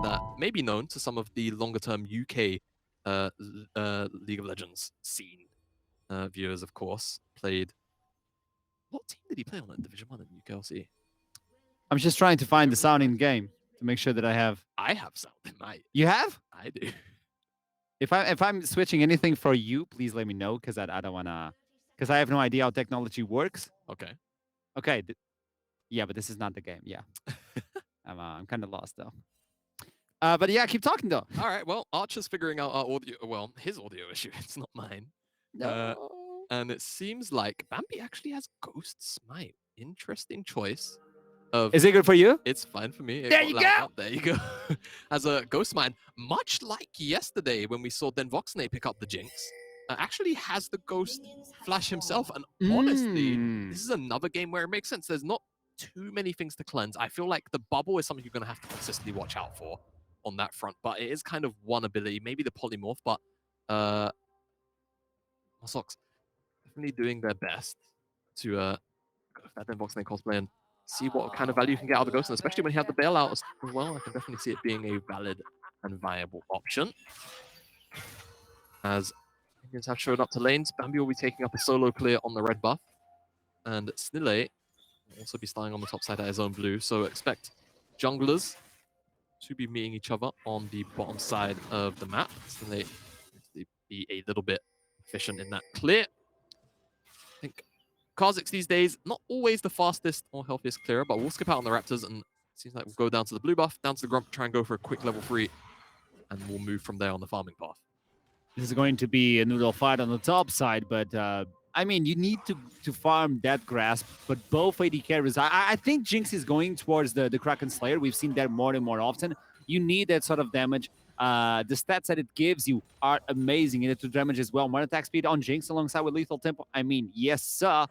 that may be known to some of the longer-term UK League of Legends scene viewers, of course. Played. What team did he play on in Division 1 in UKLC? I'm just trying to find the sound in game to make sure that I have. I have sound in my. You have? I do. If I'm switching anything for you, please let me know because I don't wanna, because I have no idea how technology works. Okay. Okay. Yeah, but this is not the game. Yeah. I'm kind of lost though. But yeah, keep talking though. All right. Well, Archer's figuring out our audio. Well, his audio issue. It's not mine. No. And it seems like Bambi actually has Ghost Smite. Interesting choice. Is it good for you? It's fine for me. There you go. There you go. As a Ghost Mine, much like yesterday when we saw Den Voxnay pick up the Jinx, actually has the Ghost flash himself. And honestly, this is another game where it makes sense. There's not too many things to cleanse. I feel like the bubble is something you're going to have to consistently watch out for on that front. But it is kind of one ability, maybe the polymorph, but Mosok's definitely doing their best to go for that Den Voxnay cosplay and see what kind of value you can get out of the Ghost, and especially when you have the bailout as well, I can definitely see it being a valid and viable option. As minions have showed up to lanes, Bambi will be taking up a solo clear on the red buff, and Snille will also be starting on the top side at his own blue, so expect junglers to be meeting each other on the bottom side of the map. Snille will be a little bit efficient in that clear. I think Kha'Zix these days, not always the fastest or healthiest clearer, but we'll skip out on the Raptors and it seems like we'll go down to the blue buff, down to the Grump, try and go for a quick level 3, and we'll move from there on the farming path. This is going to be a noodle fight on the top side, but I mean, you need to farm that grasp, but both AD carries. I think Jinx is going towards the Kraken Slayer. We've seen that more and more often. You need that sort of damage. The stats that it gives you are amazing, and it to damage as well. More attack speed on Jinx alongside with lethal tempo. I mean, yes, sir.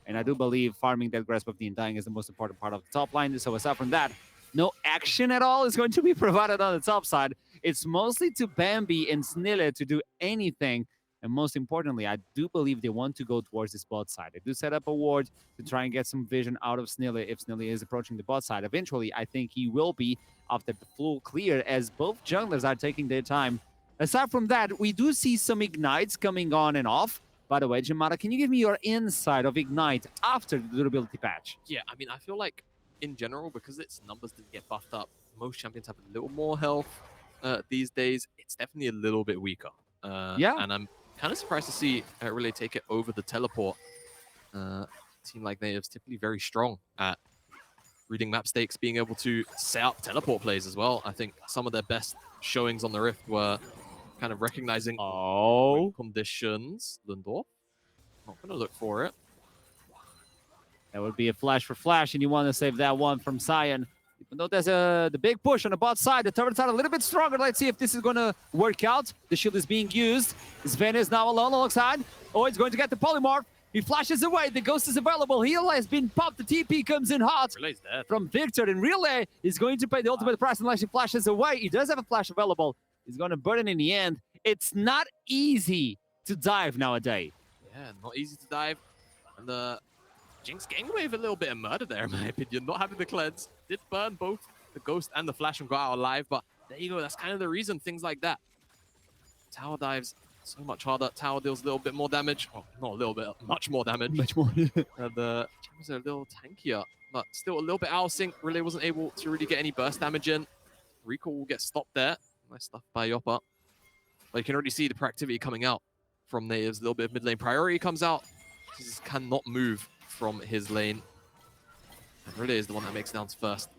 And I do believe farming that grasp of the Undying is the most important part of the top line. So aside from that, no action at all is going to be provided on the top side. It's mostly to Bambi and Snille to do anything. And most importantly, I do believe they want to go towards this bot side. They do set up a ward to try and get some vision out of Snille if Snille is approaching the bot side. Eventually, I think he will be after the full clear as both junglers are taking their time. Aside from that, we do see some ignites coming on and off. By the way, Jamada, can you give me your insight of Ignite after the durability patch? Yeah, I mean, I feel like in general, because its numbers didn't get buffed up, most champions have a little more health these days. It's definitely a little bit weaker. Yeah. And I'm kind of surprised to see Relay take it over the teleport. Team like Nativz typically very strong at reading map stakes, being able to set up teleport plays as well. I think some of their best showings on the Rift were kind of recognizing conditions. Lundqvist, not going to look for it. That would be a flash for flash, and you want to save that one from Sion. Even though there's the big push on the bot side, the turrets are a little bit stronger. Let's see if this is going to work out. The shield is being used. Sven is now alone alongside. Oh, he's going to get the polymorph. He flashes away. The ghost is available. Heal has been popped. The TP comes in hot from Victor, and Relay is going to pay the ultimate price unless he flashes away. He does have a flash available. He's going to burn it in the end. It's not easy to dive nowadays. Yeah, not easy to dive. And the Jinx getting away with a little bit of murder there, in my opinion. Not having the cleanse. Did burn both the Ghost and the Flash and got out alive, but there you go. That's kind of the reason, things like that. Tower dives so much harder. Tower deals a little bit more damage. Oh, not a little bit, much more damage. Much more. The Gems are a little tankier, but still a little bit out of sync. Relay wasn't able to really get any burst damage in. Recall will get stopped there. Nice stuff by Yoppa. But you can already see the proactivity coming out from Nativz. A little bit of mid lane priority comes out. He just cannot move from his lane. And Relay is the one that makes down's first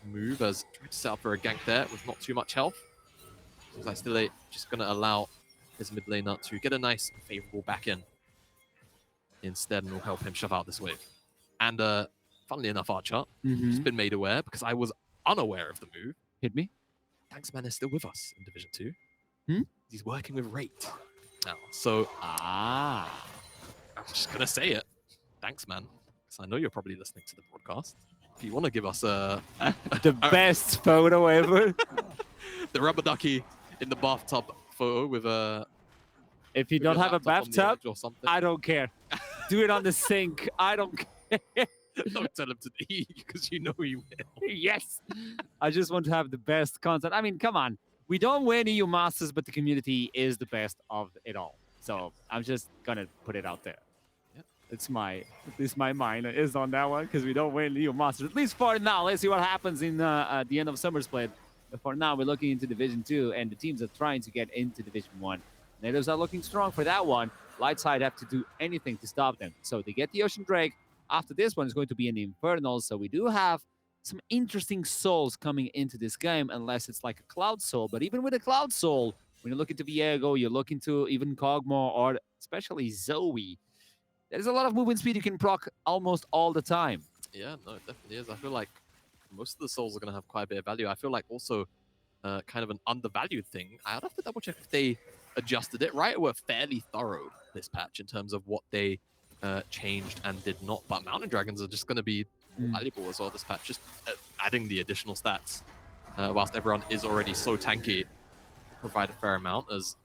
move as trying to set up for a gank there with not too much health. Seems like Stille just going to allow his mid laner to get a nice favorable back in instead, and will help him shove out this wave. And funnily enough, Archer has been made aware because I was unaware of the move. Hit me. Thanks, man, is still with us in Division 2. He's working with Rate now. So, I'm just going to say it. Thanks, man. Because I know you're probably listening to the broadcast. If you want to give us the best photo ever. The rubber ducky in the bathtub photo with a... If you don't have a bathtub, or something. I don't care. Do it on the sink. I don't care. Don't tell him to eat because you know he will. Yes. I just want to have the best content. I mean, come on. We don't win EU Masters, but the community is the best of it all. So I'm just gonna put it out there. Yep. At least my mind is on that one because we don't win EU Masters. At least for now. Let's see what happens in at the end of Summer Split. But for now, we're looking into Division 2, and the teams are trying to get into Division 1. Nativz are looking strong for that one. Lightside have to do anything to stop them. So they get the Ocean Drake. After this one is going to be an Infernal. So we do have some interesting souls coming into this game, unless it's like a Cloud Soul. But even with a Cloud Soul, when you look into Viego, you look into even Kog'Maw or especially Zoe, there's a lot of movement speed you can proc almost all the time. Yeah, no, it definitely is. I feel like most of the souls are going to have quite a bit of value. I feel like also kind of an undervalued thing. I'd have to double check if they adjusted it. Right, were fairly thorough this patch in terms of what they changed and did not. But Mountain Dragons are just going to be more valuable as well this patch, just adding the additional stats. Whilst everyone is already so tanky, provide a fair amount as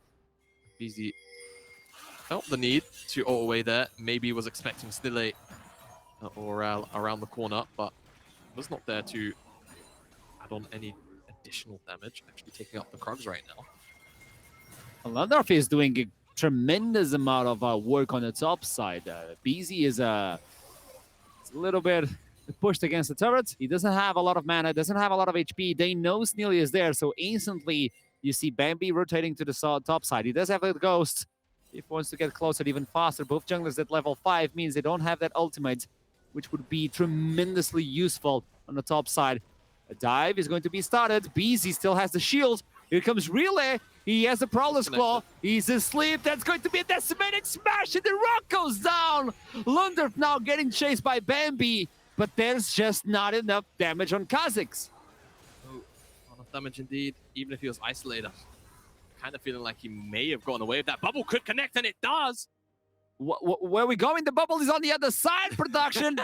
BZ felt the need to ult away there. Maybe was expecting Stille or around the corner, but was not there to add on any additional damage. Actually taking up the Krugs right now. Lundqvist is doing a tremendous amount of work on the top side. BZ is a little bit pushed against the turrets. He doesn't have a lot of mana, doesn't have a lot of HP. They know Snilly is there, so instantly you see Bambi rotating to the top side. He does have a ghost. If he wants to get closer even faster, both junglers at level 5 means they don't have that ultimate, which would be tremendously useful on the top side. A dive is going to be started. BZ still has the shield. Here comes Relay. He has a Prowler's Claw. He's asleep. That's going to be a decimating smash, and the rock goes down. Lundqvist now getting chased by Bambi, but there's just not enough damage on Kha'Zix. Oh, not enough damage indeed, even if he was isolated. Kind of feeling like he may have gone away. If that bubble could connect, and it does. Where we going? The bubble is on the other side, production.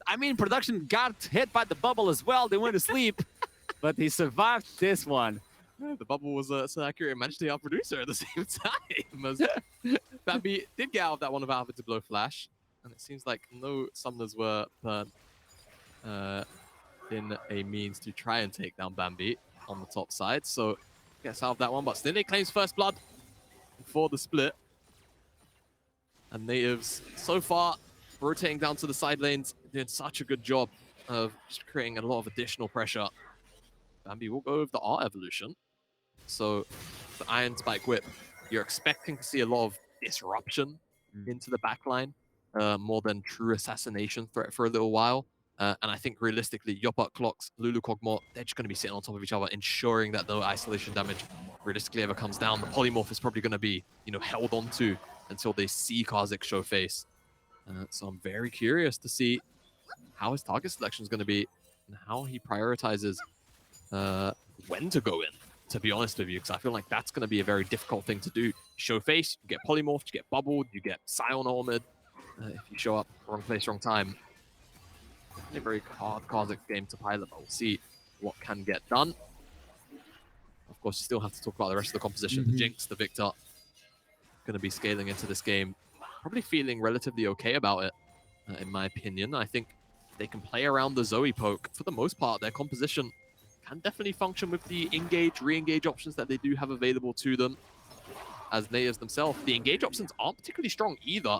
I mean, production got hit by the bubble as well. They went to sleep, but he survived this one. Yeah, the bubble was so accurate, it managed to out producer at the same time. As Bambi did get out of that one without having to blow flash, and it seems like no summoners were burnt in a means to try and take down Bambi on the top side. So gets out of that one, but Snilly claims first blood before the split. And Nativz, so far, rotating down to the side lanes, doing such a good job of just creating a lot of additional pressure. Bambi will go with the R evolution. So the Iron Spike Whip, you're expecting to see a lot of disruption into the backline, more than true assassination threat for a little while. And I think realistically, Yoput, Clocks, Lulu, Kog'Maw, they're just going to be sitting on top of each other, ensuring that no isolation damage realistically ever comes down. The Polymorph is probably going to be, held onto until they see Kha'Zix show face. So I'm very curious to see how his target selection is going to be and how he prioritizes when to go in, to be honest with you, because I feel like that's going to be a very difficult thing to do. Show face, you get polymorphed, you get bubbled, you get Scion armored. If you show up wrong place, wrong time, a very hard Kha'Zix game to pilot, but we'll see what can get done. Of course, you still have to talk about the rest of the composition. The Jinx, the Victor, going to be scaling into this game, probably feeling relatively okay about it, in my opinion. I think they can play around the Zoe poke. For the most part, their composition can definitely function with the engage, re-engage options that they do have available to them. As Nativz themselves, the engage options aren't particularly strong either.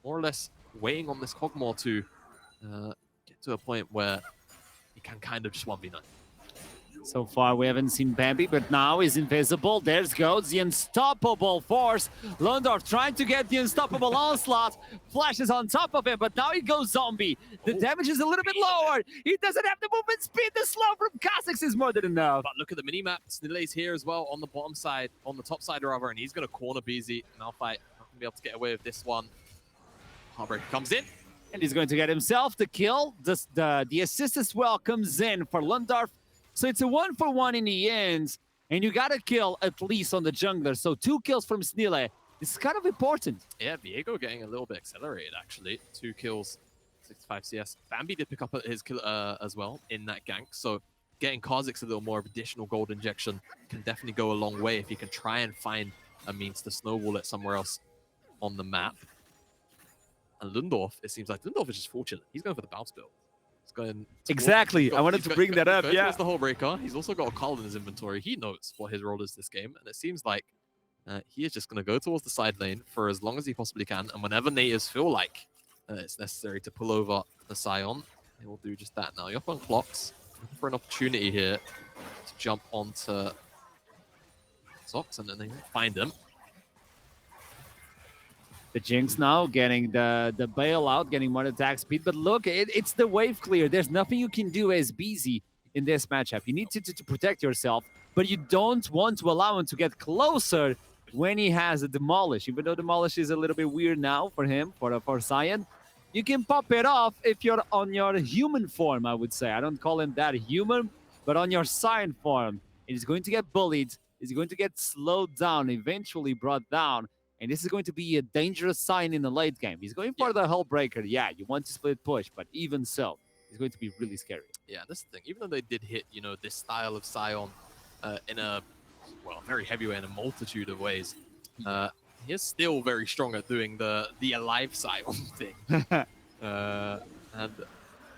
More or less weighing on this Kog'Maw to get to a point where he can kind of just 1v9. So far, we haven't seen Bambi, but now he's invisible. There's goes the unstoppable force. Lundqvist trying to get the unstoppable onslaught. Flashes on top of him, but now he goes zombie. The damage is a little bit lower. He doesn't have the movement speed. The slow from Kha'Zix is more than enough. But look at the minimap. Snille's here as well on the bottom side, on the top side rather, and he's going to corner BZ. Malphite not going to be able to get away with this one. Heartbreaker comes in. And he's going to get himself the kill. The assist as well comes in for Lundqvist. So it's a 1-for-1 in the end, and you got to kill at least on the jungler. So 2 kills from Snille. This is kind of important. Yeah, Viego getting a little bit accelerated, actually. 2 kills, 65 CS. Bambi did pick up his kill as well in that gank. So getting Kha'Zix a little more of additional gold injection can definitely go a long way if he can try and find a means to snowball it somewhere else on the map. And Lundqvist, it seems like Lundqvist is just fortunate. He's going for the bounce build. He's going towards, Exactly. I wanted to bring that up. Yeah. Towards the Hull Breaker. He's also got a Carl in his inventory. He knows what his role is this game, and it seems like he is just going to go towards the side lane for as long as he possibly can. And whenever Nativz feel like it's necessary to pull over the Scion, they will do just that. Now, you're up on clocks, looking for an opportunity here to jump onto Sox, and then they find him. The Jinx now getting the bailout, getting more attack speed. But look, it's the wave clear. There's nothing you can do as BZ in this matchup. You need to protect yourself, but you don't want to allow him to get closer when he has a Demolish. Even though Demolish is a little bit weird now for him, for Cyan. You can pop it off if you're on your human form, I would say. I don't call him that human, but on your Cyan form. He's going to get bullied. He's going to get slowed down, eventually brought down. And this is going to be a dangerous sign in the late game. He's going for the Hull Breaker. Yeah, you want to split push, but even so, it's going to be really scary. Yeah, this is the thing. Even though they did hit, this style of Scion in a, very heavy way in a multitude of ways, he is still very strong at doing the alive Scion thing. And let's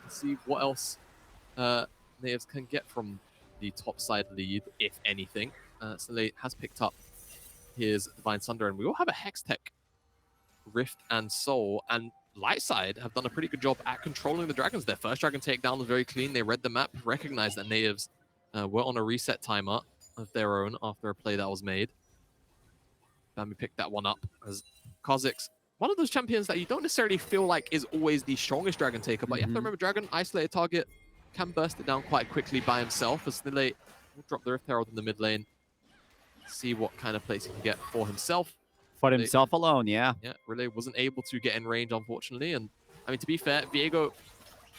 see what else Nativz can get from the top side lead, if anything. Slay has picked up his Divine Sunder, and we all have a Hextech, Rift, and Soul, and Lightside have done a pretty good job at controlling the dragons. Their first dragon takedown was very clean. They read the map, recognized that Nativz were on a reset timer of their own after a play that was made. Bambi picked that one up as Kha'Zix, one of those champions that you don't necessarily feel like is always the strongest dragon taker, but you have to remember Dragon, isolated target, can burst it down quite quickly by himself, as Snille will drop the Rift Herald in the mid lane. See what kind of place he can get for himself. For himself alone, yeah. Yeah, Relay wasn't able to get in range, unfortunately. And, I mean, to be fair, Viego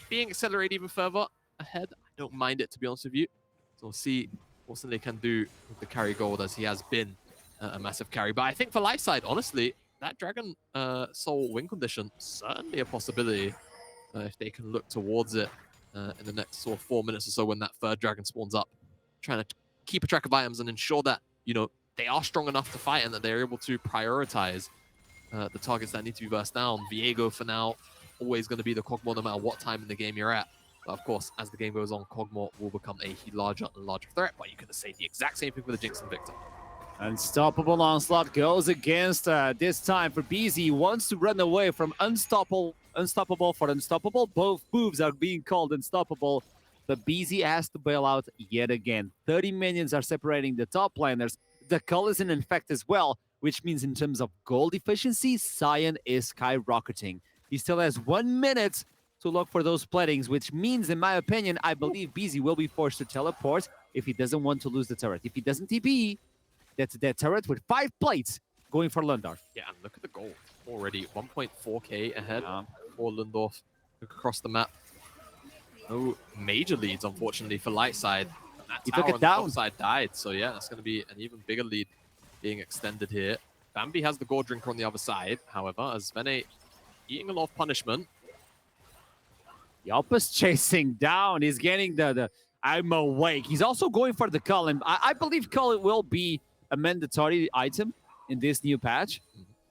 being accelerated even further ahead, I don't mind it, to be honest with you. So we'll see what Snille can do with the carry gold, as he has been a massive carry. But I think for Lightside, honestly, that Dragon Soul win condition, certainly a possibility if they can look towards it in the next sort of 4 minutes or so when that third dragon spawns up. Trying to keep a track of items and ensure that, they are strong enough to fight and that they're able to prioritize the targets that need to be burst down. Viego, for now, always going to be the Kog'Maw no matter what time in the game you're at. But of course, as the game goes on, Kog'Maw will become a larger and larger threat. But you could say the exact same thing for the Jinx and Victor. Unstoppable Onslaught goes against this time for BZ. He wants to run away from unstoppable for unstoppable. Both moves are being called unstoppable. But BZ has to bail out yet again. 30 minions are separating the top laners. The Cull is an infect as well, which means in terms of gold efficiency, Cyan is skyrocketing. He still has 1 minute to look for those plattings, which means, in my opinion, I believe BZ will be forced to teleport if he doesn't want to lose the turret. If he doesn't TP, that's that turret with 5 plates going for Lundqvist. Yeah, and look at the gold already. 1.4k ahead for Lundqvist across the map. No major leads, unfortunately, for Lightside. He took it down. Side died, so yeah, that's going to be an even bigger lead being extended here. Bambi has the Gore Drinker on the other side, however, as Vene eating a lot of punishment. Yelpa's chasing down. He's getting the I'm awake. He's also going for the Cull, and I believe Cull will be a mandatory item in this new patch.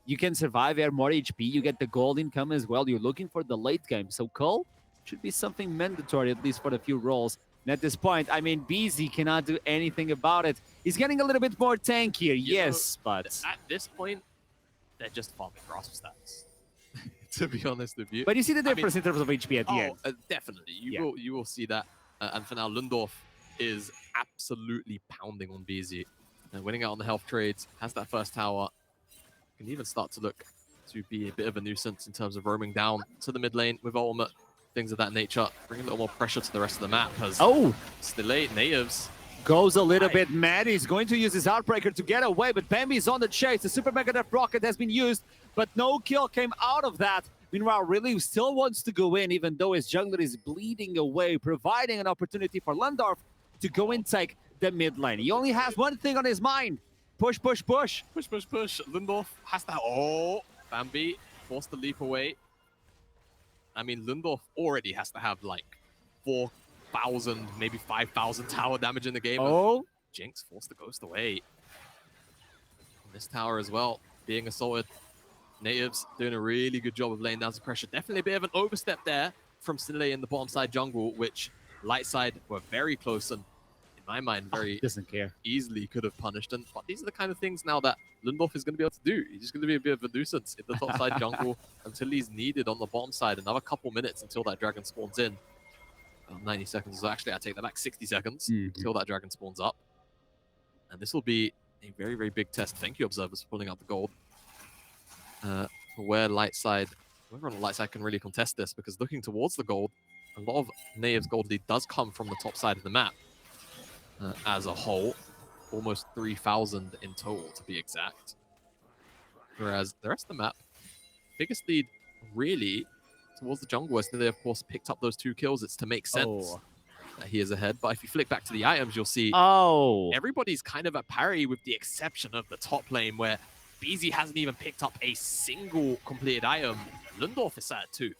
You can survive, add more HP, you get the gold income as well. You're looking for the late game, so Cull should be something mandatory, at least for a few roles. And at this point, I mean, BZ cannot do anything about it. He's getting a little bit more tankier, yes, but at this point, they're just farming grasp stats, to be honest with you. But you see the difference in terms of HP at the end. Definitely. You will see that. And for now, Lundqvist is absolutely pounding on BZ. Winning out on the health trades, has that first tower. Can even start to look to be a bit of a nuisance in terms of roaming down to the mid lane with ultimate. Things of that nature, bring a little more pressure to the rest of the map. As still late, Nativz goes a little bit mad. He's going to use his Outbreaker to get away, but Bambi's on the chase. The Super Mega Death Rocket has been used, but no kill came out of that. Meanwhile, Really still wants to go in, even though his jungler is bleeding away, providing an opportunity for Lundqvist to go and take the mid lane. He only has one thing on his mind. Push, push, push. Push, push, push. Lundqvist has to... Bambi forced to leap away. I mean, Lundqvist already has to have like 4,000, maybe 5,000 tower damage in the game. Jinx forced the ghost away. And this tower as well, being assaulted. Nativz doing a really good job of laying down some pressure. Definitely a bit of an overstep there from Sinile in the bottom side jungle, which Lightside were very close and, in my mind, very doesn't care. easily could have punished. And but these are the kind of things now that Lundqvist is going to be able to do. He's just going to be a bit of a nuisance in the top side jungle until he's needed on the bottom side. Another couple minutes until that dragon spawns in. 90 seconds. So actually, I take that back. 60 seconds until that dragon spawns up. And this will be a very, very big test. Thank you, observers, for pulling out the gold. For where Lightside, whoever on the Lightside can really contest this, because looking towards the gold, a lot of Nativz gold lead does come from the top side of the map as a whole. Almost 3,000 in total, to be exact. Whereas the rest of the map, biggest lead really towards the jungle, where they, of course, picked up those 2 kills. It's to make sense that he is ahead. But if you flick back to the items, you'll see everybody's kind of at parity with the exception of the top lane, where BZ hasn't even picked up a single completed item. Lundqvist is at 2.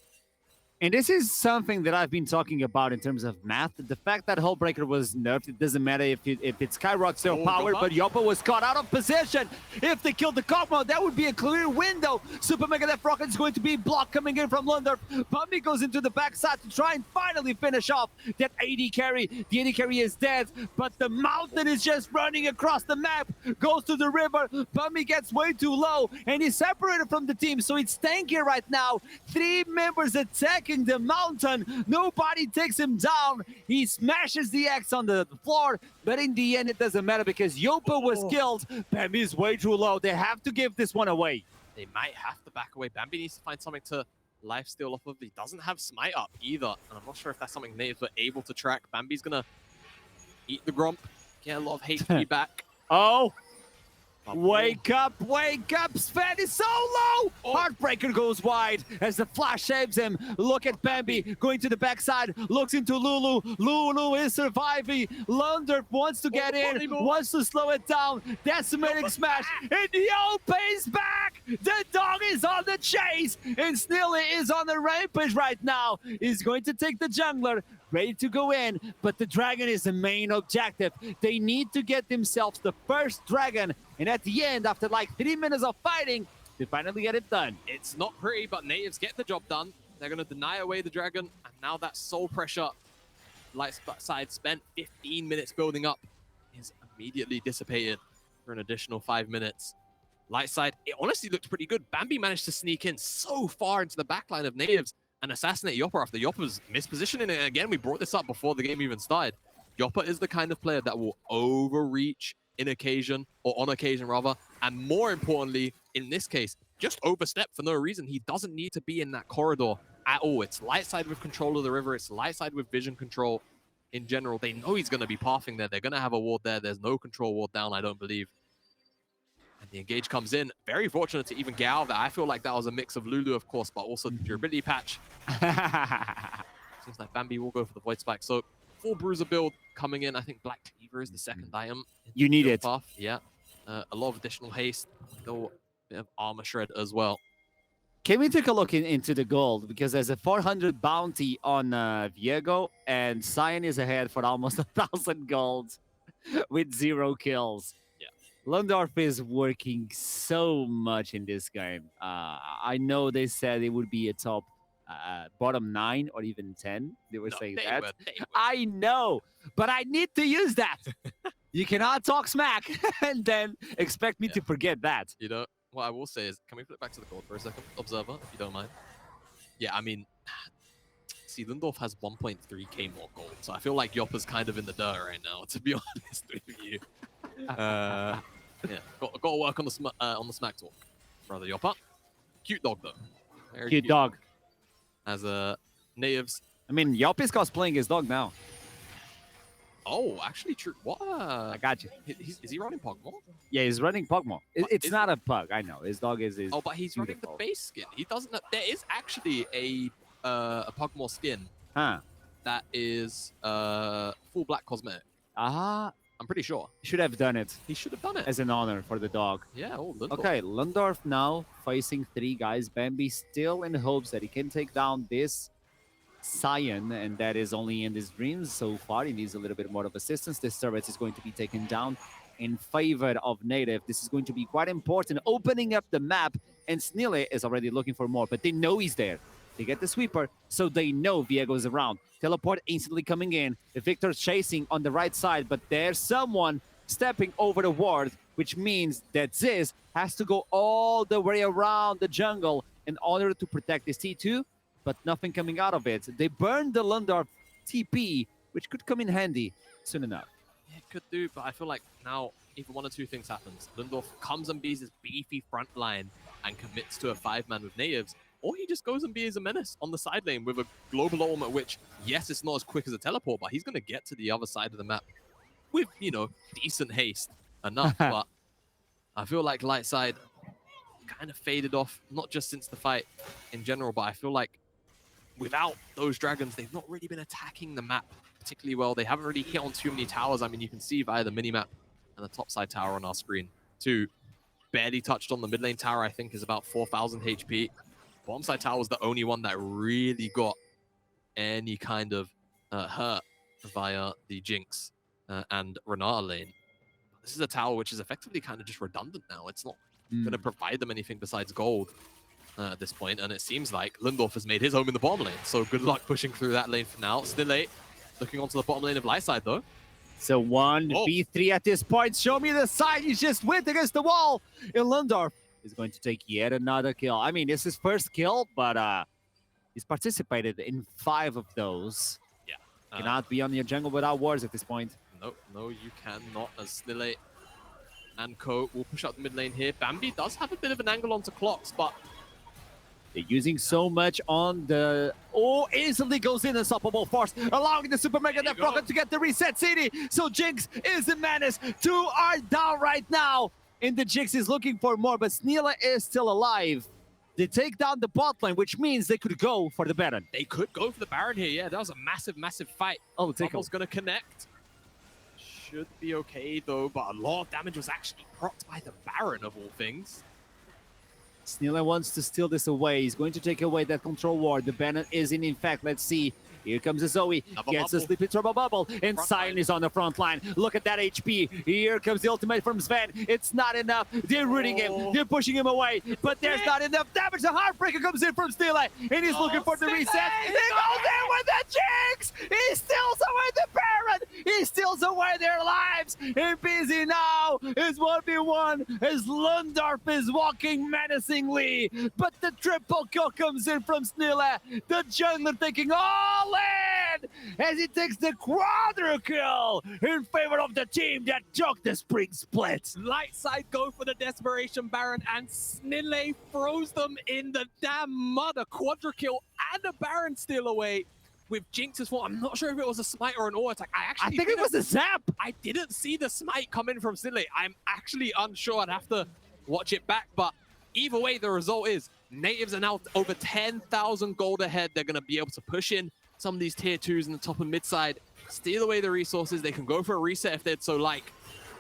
And this is something that I've been talking about in terms of math. The fact that Hullbreaker was nerfed, it doesn't matter if it's Skyrock's their power, but Yoppa was caught out of position. If they killed the Kog'Maw, that would be a clear window. Super Mega Death Rocket is going to be blocked coming in from Lundqvist. Bumby goes into the backside to try and finally finish off that AD carry. The AD carry is dead, but the mountain is just running across the map, goes to the river. Bumby gets way too low, and he's separated from the team, so it's tanky right now. 3 members attacking the mountain. Nobody takes him down. He smashes the axe on the floor, but in the end, it doesn't matter because Yoppa was killed. Bambi is way too low. They have to give this one away. They might have to back away. Bambi needs to find something to lifesteal off of. He doesn't have Smite up either, and I'm not sure if that's something Nativz were able to track. Bambi's gonna eat the Grump, get a lot of HP back. Wake up, Sven is so low! Heartbreaker goes wide as the flash saves him. Look at Bambi going to the backside, looks into Lulu. Lulu is surviving. Lundqvist wants to get in, wants to slow it down. Decimating smash, and Yoppa is back! The dog is on the chase, and Snilly is on the rampage right now. He's going to take the jungler, ready to go in, but the dragon is the main objective. They need to get themselves the first dragon, and at the end, after like 3 minutes of fighting, they finally get it done. It's not pretty, but Nativz get the job done. They're going to deny away the dragon, and now that soul pressure Lightside spent 15 minutes building up is immediately dissipated for an additional 5 minutes. Lightside, it honestly looked pretty good. Bambi managed to sneak in so far into the backline of Nativz and assassinate Yoppa after Yoppa's mispositioning. And again, we brought this up before the game even started. Yoppa is the kind of player that will overreach on occasion, and more importantly, in this case, just overstep for no reason. He doesn't need to be in that corridor at all. It's Lightside with control of the river. It's Lightside with vision control in general. They know he's going to be pathing there. They're going to have a ward there. There's no control ward down, I don't believe. And the engage comes in. Very fortunate to even get out of that. I feel like that was a mix of Lulu, of course, but also the durability patch. Seems like Bambi will go for the Void Spike. So full Bruiser build coming in. I think Black Cleaver is the second item. You need it. Path. Yeah. A lot of additional haste. Go a bit of armor shred as well. Can we take a look into the gold? Because there's a 400 bounty on Viego, and Cyan is ahead for almost 1,000 gold with 0 kills. Yeah. Lundqvist is working so much in this game. I know they said it would be a top bottom 9 or even 10. They were saying that. They would. I know, but I need to use that. You cannot talk smack and then expect me to forget that. You know, what I will say is, can we flip back to the gold for a second, Observer, if you don't mind? Yeah, I mean, see, Lundqvist has 1.3k more gold, so I feel like Yoppa's kind of in the dirt right now, to be honest with you. Yeah, got to work on the smack talk, brother Yoppa. Cute dog, though. Very Cute dog. As a Nativz. I mean, Yoppa's cosplaying his dog now. Oh, actually true. What? I got you. Is he running Pogmore? Yeah, he's running Pogmore. It's not a pug, I know. His dog is Oh, but he's running the base skin. He doesn't. There is actually a Pogmore skin. Huh. That is full black cosmetic. Ah. I'm pretty sure. Should have done it. He should have done it. As an honor for the dog. Yeah, Lundqvist. Okay, Lundqvist now facing 3 guys. Bambi still in hopes that he can take down this Cyan, and that is only in his dreams so far. He needs a little bit more of assistance. This turret is going to be taken down in favor of Nativz. This is going to be quite important, opening up the map, and Snille is already looking for more, but they know he's there. They get the sweeper, so they know Viego's around. Teleport instantly coming in. Victor's chasing on the right side, but there's someone stepping over the ward, which means that Ziz has to go all the way around the jungle in order to protect this T2, but nothing coming out of it. They burned the Lundqvist TP, which could come in handy soon enough. Yeah, it could do, but I feel like now either one or two things happens. Lundqvist comes and bees his beefy front line and commits to a 5-man with Nativz, or he just goes and be as a menace on the side lane with a global ultimate, which, yes, it's not as quick as a teleport, but he's going to get to the other side of the map with, you know, decent haste enough. But I feel like Lightside kind of faded off, not just since the fight in general, but I feel like without those dragons, they've not really been attacking the map particularly well. They haven't really hit on too many towers. I mean, you can see via the mini-map and the topside tower on our screen, too. Barely touched on the mid lane tower, I think, is about 4,000 HP. Bottom side tower was the only one that really got any kind of hurt via the Jinx and Renata lane. This is a tower which is effectively kind of just redundant now. It's not going to provide them anything besides gold at this point, and it seems like Lundqvist has made his home in the bottom lane. So good luck pushing through that lane for now. Still late, looking onto the bottom lane of Lightside though. So 1v3 at this point. Show me the side. He's just went against the wall. And Lundqvist is going to take yet another kill. I mean, it's his first kill, but he's participated in 5 of those. Yeah. Cannot be on your jungle without wards at this point. No, you cannot, as Snille and Co will push up the mid lane here. Bambi does have a bit of an angle onto clocks, but they're using so much on the... Oh, instantly goes in Unstoppable Force, allowing the Super Mega Death Rocket to get the reset city. So Jinx is a menace. 2 are down right now. And the Jinx is looking for more, but Snille is still alive. They take down the bot lane, which means they could go for the Baron. They could go for the Baron here. Yeah, that was a massive, massive fight. Oh, take Rumble's going to connect. Should be okay, though, but a lot of damage was actually procced by the Baron, of all things. Snille wants to steal this away. He's going to take away that control ward. The Baron is in fact. Let's see. Here comes a Zoe. Gets a Sleepy Turbo Bubble. And Sion is on the front line. Look at that HP. Here comes the ultimate from Sven. It's not enough. They're rooting him. They're pushing him away. But there's not enough damage. The Heartbreaker comes in from Snille. And he's looking for the reset. He goes in with the Jinx. He steals away the Baron. He steals away their lives. And Busy now is 1v1 as Lundqvist is walking menacingly. But the triple kill comes in from Snille. The jungler taking all in as he takes the quadra kill in favor of the team that took the spring split. Lightside go for the Desperation Baron, and Snille throws them in the damn mud. A quadra kill and a Baron steal away with Jinx as well. I'm not sure if it was a smite or an aura attack. I think it was a zap. I didn't see the smite come in from Snille. I'm actually unsure. I'd have to watch it back, but either way, the result is Nativz are now over 10,000 gold ahead. They're going to be able to push in some of these tier 2s in the top and mid side, steal away the resources. They can go for a reset if they'd so like.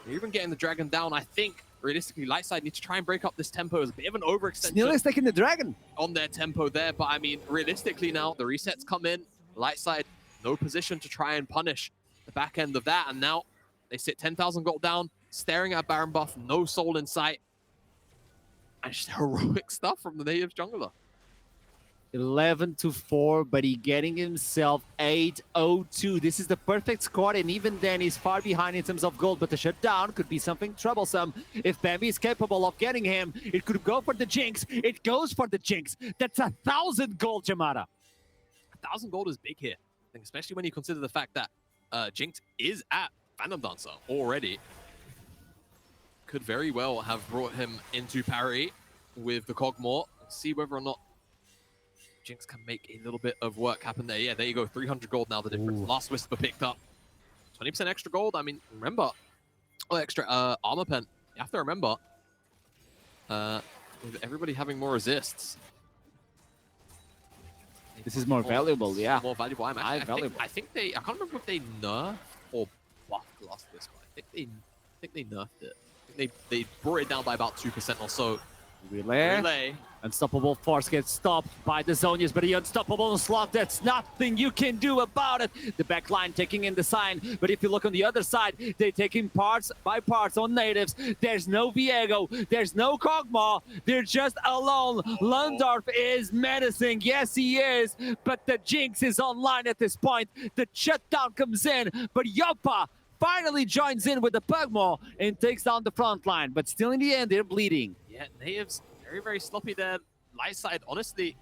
They're even getting the dragon down. I think, realistically, Lightside needs to try and break up this tempo. It's a bit of an overextension. Snille is taking the dragon on their tempo there, but I mean, realistically now, the resets come in. Lightside, no position to try and punish the back end of that, and now they sit 10,000 gold down, staring at Baron buff, no soul in sight. And just heroic stuff from the Nativz jungler. 11-4, but he getting himself 8-0-2. This is the perfect squad, and even then he's far behind in terms of gold, but the shutdown could be something troublesome. If Bambi is capable of getting him, it could go for the Jinx. It goes for the Jinx. That's 1,000 gold, Jamada. 1,000 gold is big here, I think, especially when you consider the fact that Jinx is at Phantom Dancer already. Could very well have brought him into parity with the Cogmore. See whether or not Jinx can make a little bit of work happen there. Yeah, there you go. 300 gold now, the difference. Ooh. Last Whisper picked up. 20% extra gold. I mean, remember, extra armor pen. You have to remember, with everybody having more resists. This is more valuable, yeah. More valuable. I think they, I can't remember if they nerfed or buffed Last Whisper. I think they nerfed it. I think they brought it down by about 2% or so Relay. Unstoppable Force gets stopped by the Zonias, but the Unstoppable Slot, that's nothing you can do about it. The backline taking in the sign, but if you look on the other side, they're taking parts by parts on Nativz. There's no Viego, there's no Kog'Maw, they're just alone. Lundqvist is menacing, yes he is, but the Jinx is online at this point. The shutdown comes in, but Yoppa finally joins in with the Pugmaw and takes down the front line, but still in the end, they're bleeding. Yeah, Nativz very sloppy there. Lightside, honestly,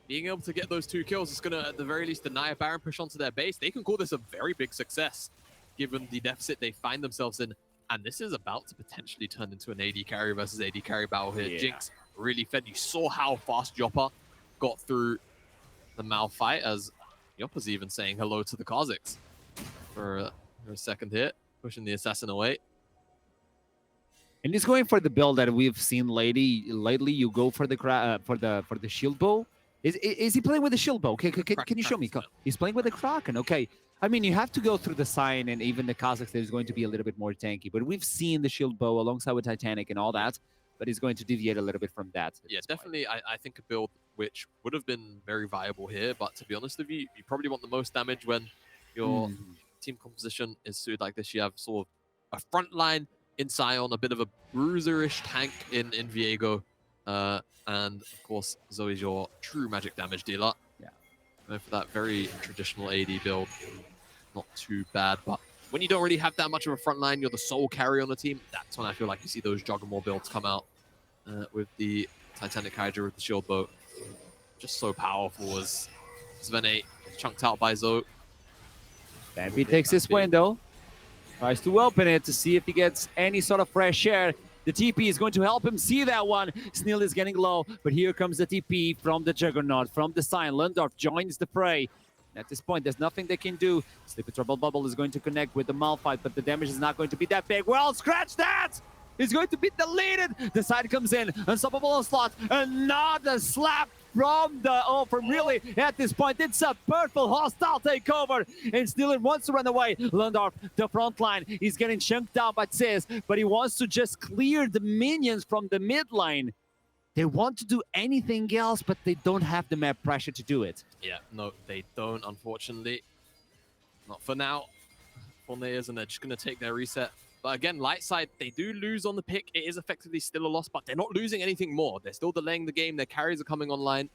being able to get those 2 kills is going to, at the very least, deny a Baron push onto their base. They can call this a very big success, given the deficit they find themselves in. And this is about to potentially turn into an AD carry versus AD carry battle here. Yeah. Jinx really fed. You saw how fast Yoppa got through the Mal fight, as Yoppa's even saying hello to the Kazakhs for a second hit, pushing the assassin away. And he's going for the build that we've seen lately. You go for the shield bow. Is he playing with the shield bow? Okay, can you show me? He's playing with the Kraken. Okay. I mean, you have to go through the sign, and even the Kazakhs is going to be a little bit more tanky. But we've seen the shield bow alongside with Titanic and all that. But he's going to deviate a little bit from that. Yeah, definitely. I think a build which would have been very viable here. But to be honest with you, you probably want the most damage when your team composition is suited like this. You have sort of a front line in Sion, a bit of a bruiser-ish tank in Viego, and of course Zoe's your true magic damage dealer. Yeah, going for that very traditional AD build, not too bad. But when you don't really have that much of a front line, you're the sole carry on the team. That's when I feel like you see those Juggernaut builds come out with the Titanic Hydra with the shield boat. Just so powerful as Sven8 chunked out by Zoe. Bambi takes his window. Tries to open it to see if he gets any sort of fresh air. The TP is going to help him see that one. Snil is getting low, but here comes the TP from the Juggernaut, from the sign. Lundqvist joins the fray. At this point, there's nothing they can do. Sleepy Trouble Bubble is going to connect with the Malphite, but the damage is not going to be that big. Well, scratch that! He's going to be deleted. The side comes in. Unstoppable Slot. Another slap from Really. At this point, it's a purple hostile takeover. And Steeler wants to run away. Lundqvist, the front line. He's getting chunked down by Tsiz, but he wants to just clear the minions from the mid line. They want to do anything else, but they don't have the map pressure to do it. Yeah, no, they don't, unfortunately. Not for now. Fornayers, and they're just going to take their reset. But again, Lightside, they do lose on the pick. It is effectively still a loss, but they're not losing anything more. They're still delaying the game. Their carries are coming online.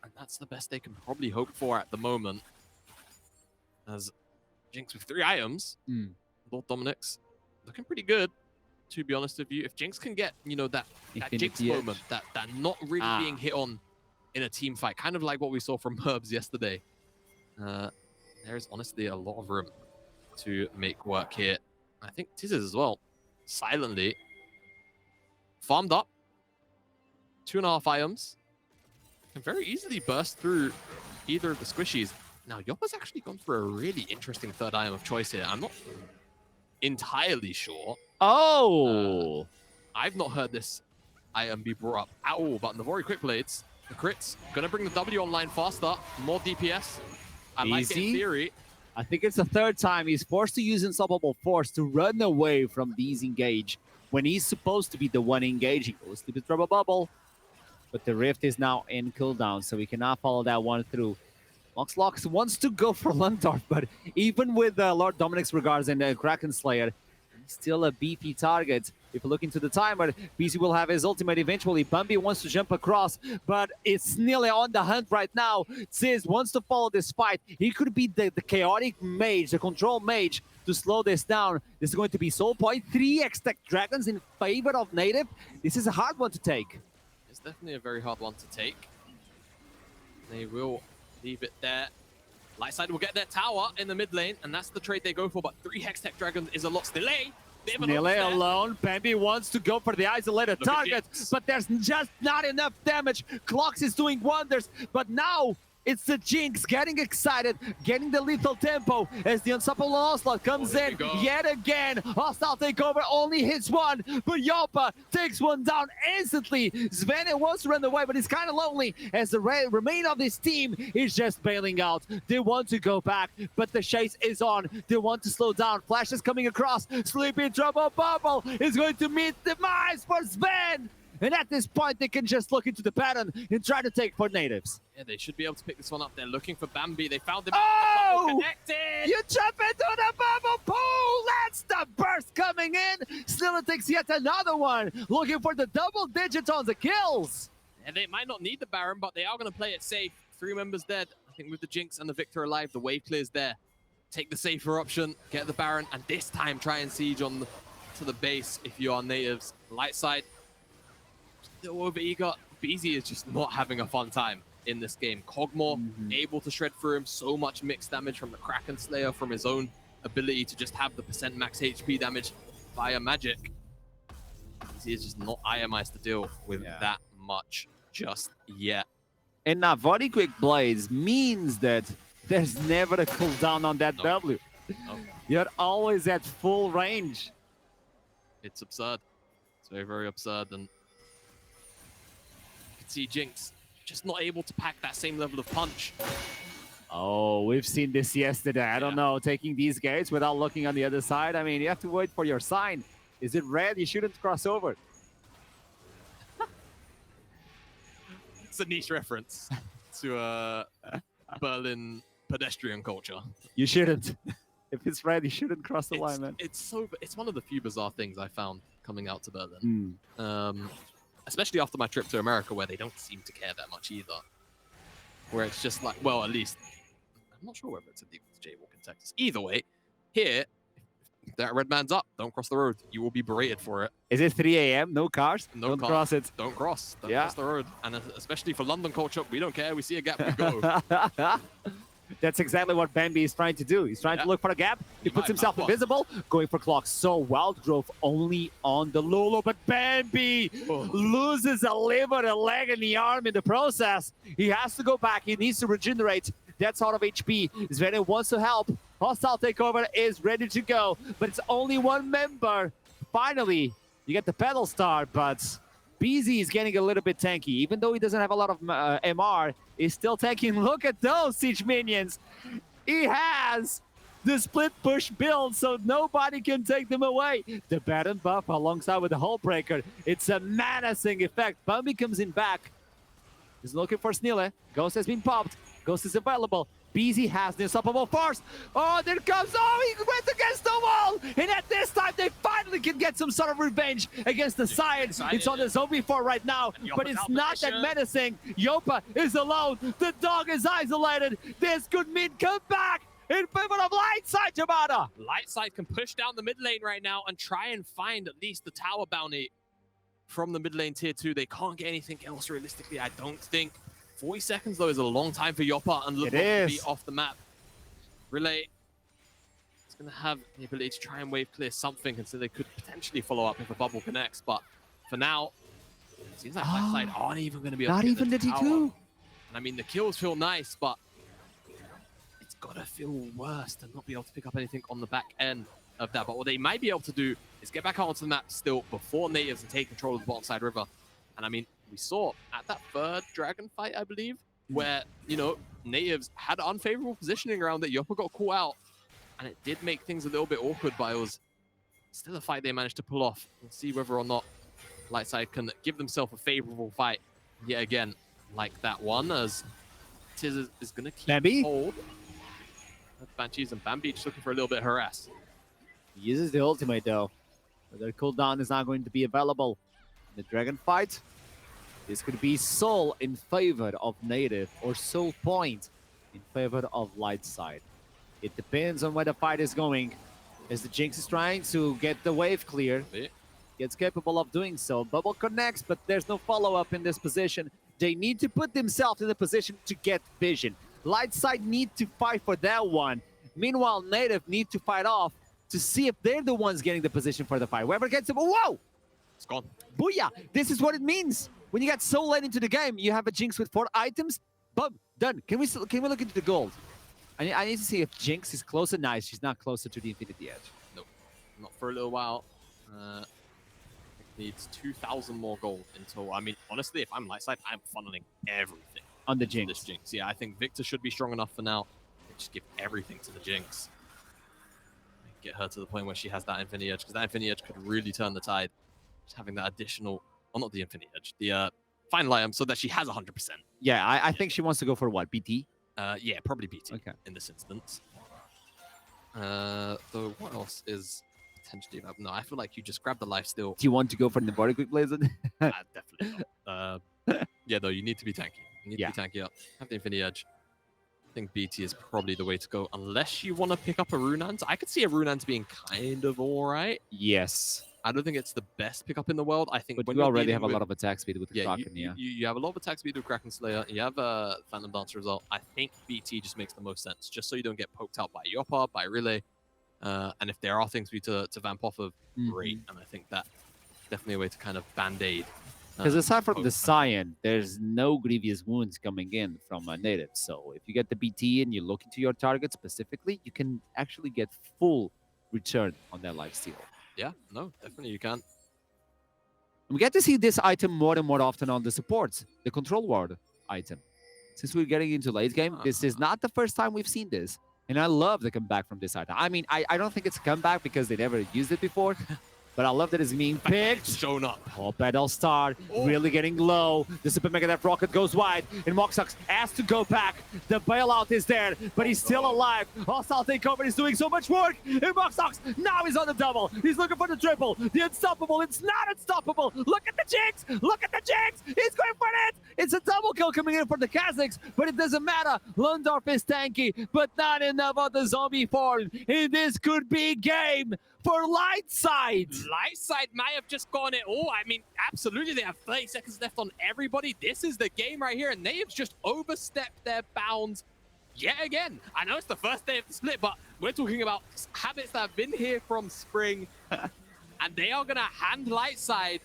And that's the best they can probably hope for at the moment. As Jinx with 3 items, Lord Dominic's looking pretty good, to be honest with you. If Jinx can get, you know, that Jinx moment, that not really being hit on in a team fight, kind of like what we saw from Herbs yesterday, there's honestly a lot of room to make work here. I think Tizzes as well, silently farmed up 2.5 items, can very easily burst through either of the squishies. Now, Yoppa's actually gone for a really interesting 3rd item of choice here. I'm not entirely sure. Oh! I've not heard this item be brought up at all, but Navori Quick Blades, the crits, gonna bring the W online faster, more DPS. I like it in theory. I think it's the 3rd time he's forced to use Unstoppable Force to run away from these engage when he's supposed to be the one engaging. Goes to the Trouble Bubble, but the Rift is now in cooldown, so we cannot follow that one through. Lox wants to go for Lundqvist, but even with Lord Dominic's regards and Kraken Slayer, he's still a beefy target. If you look into the timer, BC will have his ultimate eventually. Bambi wants to jump across, but it's nearly on the hunt right now. Tsiz wants to follow this fight. He could be the chaotic mage, the control mage, to slow this down. This is going to be Soul Point. 3 X-Tech Dragons in favor of Native. This is a hard one to take. It's definitely a very hard one to take. They will leave it there. Lightside will get their tower in the mid lane, and that's the trade they go for, but 3 Hextech Dragons is a lot. Delay. Nile alone. Bambi wants to go for the isolated target, but there's just not enough damage. Clocks is doing wonders, but now It's the Jinx getting excited, getting the lethal tempo as the unstoppable onslaught comes in yet again. Hostile takeover only hits one, but Yopa takes one down instantly. Sven wants to run away, but he's kind of lonely as the remainder of this team is just bailing out. They want to go back, but the chase is on. They want to slow down. Flash is coming across. Sleepy Trouble Bubble is going to meet demise for Sven. And at this point, they can just look into the pattern and try to take for Nativz. Yeah, they should be able to pick this one up. They're looking for Bambi. They found him. Oh! Connected. You jump into the bubble pool! That's the burst coming in! Snilla takes yet another one, looking for the double digits on the kills. And they might not need the Baron, but they are going to play it safe. 3 members dead. I think with the Jinx and the Victor alive, the wave clears there. Take the safer option, get the Baron, and this time try and siege on to the base if you are Nativz. Lightside. Still over eager. BZ is just not having a fun time in this game. Kog'Maw able to shred through him. So much mixed damage from the Kraken Slayer, from his own ability to just have the percent max HP damage via magic. BZ is just not IMized to deal with that much just yet. And now Body Quick Blades means that there's never a cooldown on that W. No. You're always at full range. It's absurd. It's very, very absurd. And see Jinx just not able to pack that same level of punch. Oh, we've seen this yesterday. I don't know, taking these gates without looking on the other side. I mean, you have to wait for your sign. Is it red? You shouldn't cross over. It's a niche reference to Berlin pedestrian culture. You shouldn't. If it's red, you shouldn't cross the line, man. It's one of the few bizarre things I found coming out to Berlin. Especially after my trip to America, where they don't seem to care that much either. Where it's just like, well, at least, I'm not sure whether it's illegal to jaywalk in Texas. Either way, here, if that red man's up, don't cross the road. You will be berated for it. Is it 3 a.m.? No cars? Don't cross it. Don't cross. Don't cross the road. And especially for London culture, we don't care. We see a gap, we go. That's exactly what Bambi is trying to do. He's trying to look for a gap. He puts himself invisible, going for clock. So Wild Growth only on the Lolo, but Bambi loses a liver, a leg, and the arm in the process. He has to go back. He needs to regenerate that sort of HP. Sven wants to help. Hostile Takeover is ready to go, but it's only one member. Finally, you get the pedal star, but BZ is getting a little bit tanky. Even though he doesn't have a lot of MR, he's still tanking. Look at those siege minions. He has the split push build, so nobody can take them away. The Baron buff alongside with the Hull Breaker. It's a menacing effect. Bambi comes in back. He's looking for Snille. Ghost has been popped. Ghost is available. BZ has the unstoppable force. Oh, there comes. Oh, he went against the wall. And at this time, they finally can get some sort of revenge against the side. It's on the zombie 4 right now, but it's not that menacing. Yopa is alone. The dog is isolated. This could mean comeback in favor of Lightside, Jamada. Lightside can push down the mid lane right now and try and find at least the tower bounty from the mid lane tier 2. They can't get anything else realistically, I don't think. 40 seconds, though, is a long time for Yopa and look to be off the map. Relay is going to have the ability to try and wave clear something, and so they could potentially follow up if a bubble connects. But for now, it seems like Lightside aren't even going to be able to get the T2. And I mean, the kills feel nice, but it's got to feel worse to not be able to pick up anything on the back end of that. But what they might be able to do is get back out onto the map still before Nativz and take control of the bottom side river. And I mean, we saw at that third dragon fight, I believe, where, you know, Nativz had unfavorable positioning around it. Yopa got caught out, and it did make things a little bit awkward, but it was still a fight they managed to pull off. We'll see whether or not Lightside can give themselves a favorable fight yet again, like that one, as Tiz is going to keep hold of Banshees, and Bambi just looking for a little bit of harass. He uses the ultimate, though. But their cooldown is not going to be available. In the dragon fight, this could be soul in favor of Native, or soul point in favor of Lightside. It depends on where the fight is going. As the Jinx is trying to get the wave clear, gets capable of doing so. Bubble connects, but there's no follow-up in this position. They need to put themselves in the position to get vision. Lightside need to fight for that one. Meanwhile, Native need to fight off to see if they're the ones getting the position for the fight. Whoever gets it, whoa! It's gone. Booyah! This is what it means. When you get so late into the game, you have a Jinx with 4 items. Boom, done. Can we look into the gold? I need to see if Jinx is closer. Nice, she's not closer to the Infinity Edge. Nope, not for a little while. Needs 2,000 more gold until. I mean, honestly, if I'm Lightside, I'm funneling everything On the into Jinx. this Jinx. Yeah, I think Victor should be strong enough for now. Just give everything to the Jinx. Get her to the point where she has that Infinity Edge, because that Infinity Edge could really turn the tide. Just having that additional, well, not the Infinity Edge, the final item, so that she has 100%. Yeah, I think she wants to go for what? BT? Yeah, probably BT Okay. in this instance. So what else is potentially available? No, I feel like you just grab the life steal. Do you want to go for the Navarre Quick Blazer? Definitely not. Yeah, though, you need to be tanky. You need to be tanky up. Have the Infinity Edge. I think BT is probably the way to go, unless you want to pick up a Runans. I could see a Runans being kind of all right. Yes. I don't think it's the best pickup in the world. I think But when you you're already have dealing a lot of attack speed with the yeah, Kraken, you have a lot of attack speed with Kraken Slayer. You have a Phantom Dancer as well. I think BT just makes the most sense, just so you don't get poked out by Yoppa, by Relay. And if there are things for you to vamp off of, great. And I think that definitely a way to kind of band-aid. Because aside from the poke Cyan, there's no grievous wounds coming in from Nativz. So if you get the BT and you look into your target specifically, you can actually get full return on that lifesteal. Yeah, no, definitely you can. We get to see this item more and more often on the supports, the control ward item. Since we're getting into late game, this is not the first time we've seen this. And I love the comeback from this item. I mean, I don't think it's a comeback because they never used it before. But I love that it's being picked. Shown up. Oh, Pedal Star really getting low. The Super Mega Death Rocket goes wide, and Moxox has to go back. The bailout is there, but he's still alive. Hostile Takeover is doing so much work, and Moxox now he's on the double. He's looking for the triple. The unstoppable, it's not unstoppable. Look at the Jinx! Look at the Jinx! He's going for it! It's a double kill coming in for the Kazakhs, but it doesn't matter. Lundqvist is tanky, but not enough of the zombie form. And this could be game for Lightside. Lightside might have just gone it all. I mean, absolutely, they have 30 seconds left on everybody. This is the game right here, and Nativz just overstepped their bounds yet again. I know it's the first day of the split, but we're talking about habits that have been here from spring, and they are going to hand Lightside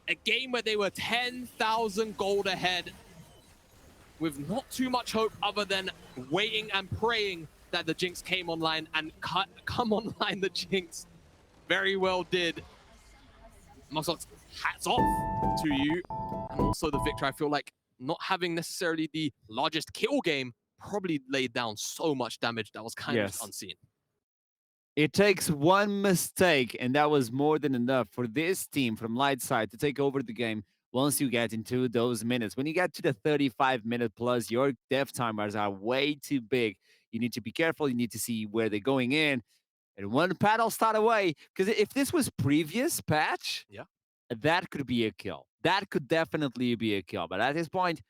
a game where they were 10,000 gold ahead with not too much hope other than waiting and praying that the Jinx came online, and come online the Jinx very well did. Moxox, hats off to you. And also the Victor, I feel like not having necessarily the largest kill game probably laid down so much damage that was kind of unseen. It takes one mistake, and that was more than enough for this team from Lightside to take over the game once you get into those minutes. When you get to the 35-minute plus, your death timers are way too big. You need to be careful. You need to see where they're going in. And one paddle start away. Because if this was previous patch, that could be a kill. That could definitely be a kill. But at this point,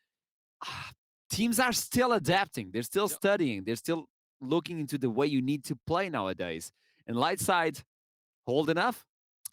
teams are still adapting. They're still studying. They're still looking into the way you need to play nowadays. And Lightside, holding up.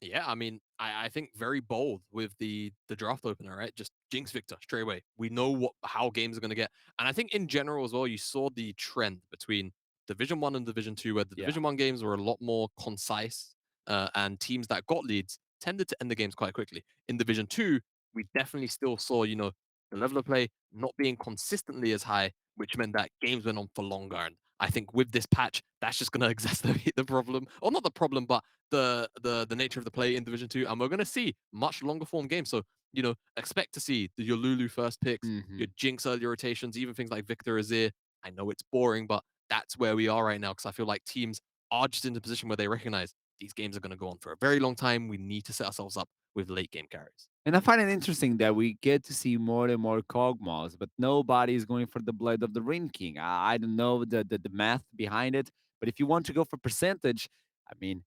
Yeah, I mean, I think very bold with the draft opener, right? Just Jinx Victor straight away. We know how games are going to get. And I think in general as well, you saw the trend between Division 1 and Division 2, where the Division 1 games were a lot more concise, and teams that got leads tended to end the games quite quickly. In Division 2, we definitely still saw, you know, the level of play not being consistently as high, which meant that games went on for longer. And I think with this patch, that's just going to exacerbate the problem. Or not the problem, but the nature of the play in Division 2, and we're going to see much longer form games. So, you know, expect to see your Lulu first picks, your Jinx early rotations, even things like Victor Azir. I know it's boring, but that's where we are right now, because I feel like teams are just in a position where they recognize these games are going to go on for a very long time. We need to set ourselves up with late game carries. And I find it interesting that we get to see more and more Kog'Maws, but nobody is going for the Blade of the Ring King. I don't know the math behind it, but if you want to go for percentage, I mean,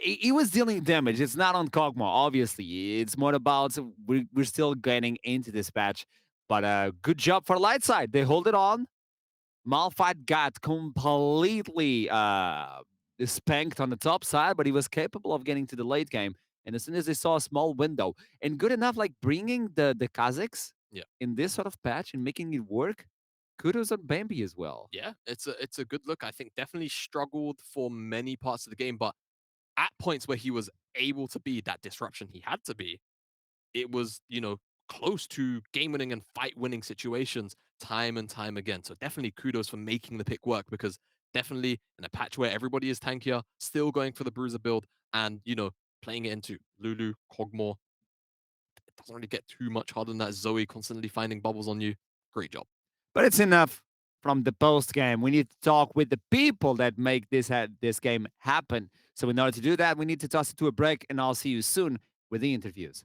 he was dealing damage. It's not on Kog'Maw, obviously. It's more about we're still getting into this patch, but good job for Lightside. They hold it on. Malphite got completely spanked on the top side, but he was capable of getting to the late game. And as soon as they saw a small window, and good enough, like bringing the Kazakhs in this sort of patch and making it work, kudos on Bambi as well. Yeah, it's a good look. I think definitely struggled for many parts of the game, but at points where he was able to be that disruption he had to be, it was, you know, close to game-winning and fight-winning situations time and time again. So definitely kudos for making the pick work, because definitely in a patch where everybody is tankier, still going for the Bruiser build and, playing it into Lulu, Kog'Maw, it doesn't really get too much harder than that. Zoe constantly finding bubbles on you. Great job. But it's enough from the post game. We need to talk with the people that make this game happen. So in order to do that, we need to toss it to a break, and I'll see you soon with the interviews.